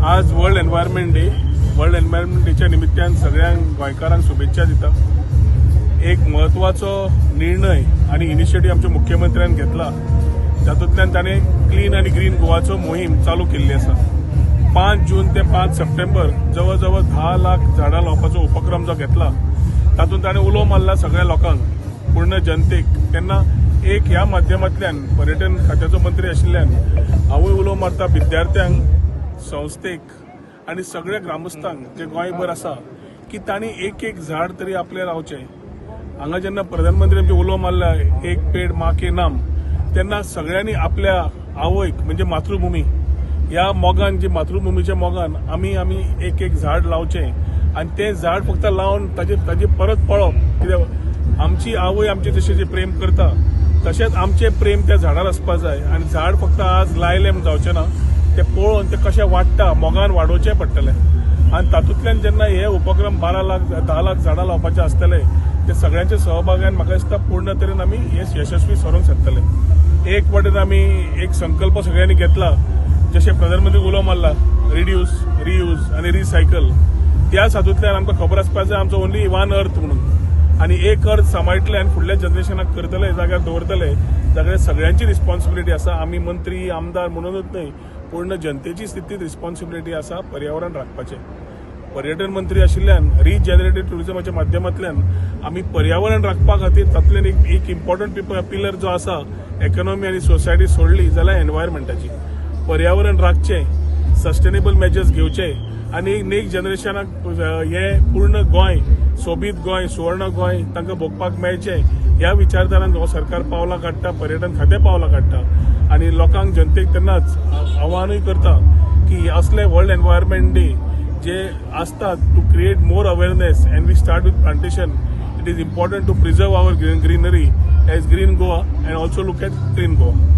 आज world environment day. World environment डेच्या निमित्तान सगळ्यांक गोंयकारांक शुभेच्छा दिता. एक महत्वाचो निर्णय आणि इनिशिएटिव्ह आमच्या मुख्यमंत्र्यान घेतला. तातूंतल्यान ताणें क्लीन आणि ग्रीन गोवाचो मोहीम चालू केल्ली आसा. 5 जून ते 5 सप्टेंबर जवळ जवळ 10 लाख झाडां लावपाचो उपक्रम जो घेतला. तातूंत ताणें उलो मारला सगळ्या लोकांक, पूर्ण जनतेक. तेन्ना एक ह्या माध्यमांतल्यान पर्यटन खात्याचो मंत्री आशिल्ल्यान हांवूय उलो मारता विद्यार्थ्यांक, संस्थेक आणि सगळ्या ग्रामस्थांक जे गोंयभर आसा की तांणी एक एक झाड तरी आपले लावचें. हांगा जेन्ना प्रधानमंत्री आमचे उलो मारला एक पेड माँ के नाम, तेन्ना सगळ्यांनी आपल्या आवयक म्हणजे मातृभूमी ह्या मोगान जे मातृभूमीच्या मोगान आमी एक एक झाड लावचें आणि ते झाड फक्त लावन ताजे परत पळप. कित्याक आमची आवय आमचे जशें जे प्रेम करता तशेंच आमचें प्रेम त्या झाडार आसपाक जाय. आणि झाड फक्त आज लायलें म्हूण जावचें ना, ते पळोवन ते कशें वाडटा मोगान वाडोवचें पडटलें. आणि तातूंतल्यान जेन्ना हे उपक्रम 10 लाख झाडां लावपाचे आसतले ते सगळ्यांच्या सहभागान म्हाका दिसता पूर्ण तरेन आमी हे यशस्वी सरूंक शकतले. एक वटेन आमी एक संकल्प सगळ्यांनी घेतला, जशें प्रधानमंत्री उलो मारला रिड्यूस, रियूज आणि रिसायकल. त्या हातूंतल्यान आमकां खबर आसपाक जाय आमचो ओन्ली वन अर्थ म्हणून. आणि एक अर्थ सांबाळटले आणि फुडल्या जनरेशनाक करतले, जाग्यार दवरतले, जाल्यार सगळ्यांची रिस्पॉन्सिबिलिटी आसा. आमी मंत्री आमदार म्हणूनच न्हय, पूर्ण जनतेची स्थितीत रिस्पॉन्सिबिलिटी आसा पर्यावरण राखपाचें. पर्यटन मंत्री आशिल्ल्यान रिजनरेटेड टुरिझमाच्या माध्यमांतल्यान आमी पर्यावरण राखपा खातीर तातूंतल्यान एक इम्पॉर्टंट पिलर जो आसा इकॉनॉमी आनी सोसायटी सोडली जाल्यार एनवायरमेंटाची. पर्यावरण राखचें, सस्टेनेबल मेजर्स घेवचे आणि नेक्स्ट जनरेशनाक हे पूर्ण गोंय सोबीत गोंय, सुवर्ण गोंय तांकां भोगपाक मेळचें ह्या विचारधारान हो सरकार पावलां काडटा, पर्यटन खातें पावलां काडटा. आणि लोकांक जनतेक तेन्नाच आव्हानूय करता की असले वर्ल्ड एनवायरमेंट डे जे आसतात to create more awareness and we start with plantation. It is important to preserve our greenery as green Goa and also look at clean Goa.